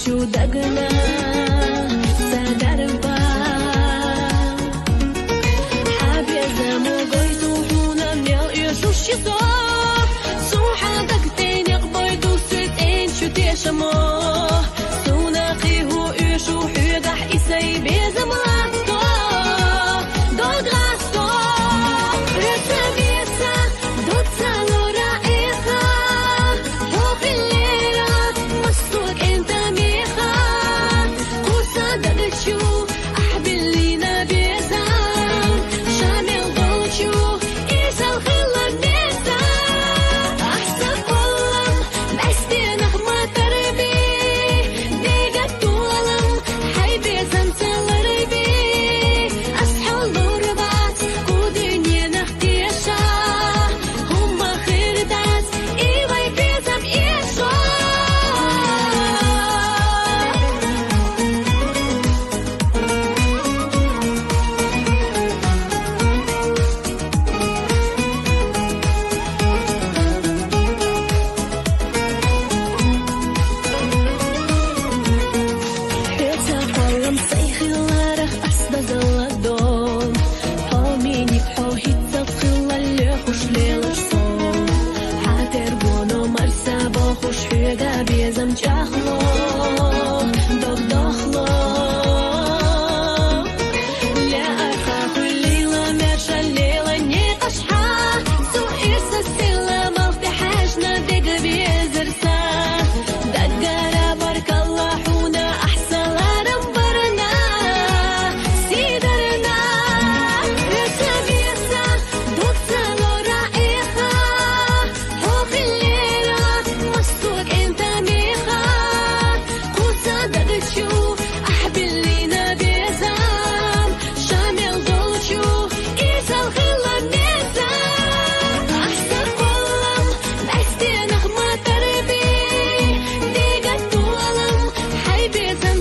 شو دقنا سادربا حابي زمو قيتو حونا ميل يشو شيطا سوحا دقتين يقبيتو ستين شو تيشمو سونا قيهو يشو حيقح إسي بيزملاتو دول غاستو رسا بيسا دوت سالو رائخا فوق الليلة مستوك انت ميخا قوسا دقشو أحبل لينا بيزام شامل ضوشو إيسا الخلا بيزا أحسن والله بستي نغمة تربي ديقة طولم حي بيزم سلربي أصحى الغربات ودنيا نختيشا هما خير داس إيوي بيزم إيشا حيتا قلم سيخي لارخ أسبز اللدون حوميني بحوهيتا تخلا اللي خوش ليلش صون حاتر بونو مرسا بخوش حيقا بيزم جاخلو دوك داخلو لا أخاف الليلة ماشا الليلة نيقشحا سو إرسا السلة مالتي حاجنا دق بيزرسا دقارا بارك الله حونا أحسن لرمبرنا سيدرنا رسا بيسا دوت سالو رائخا فوق الليلة مستوك انت ميخا قوسا دقشو أحبل لينا بيزام شامل ضوشو إيسا الخلا بيزام أحسن والله بستي نغمة تربي ديقة طولم حي بيزم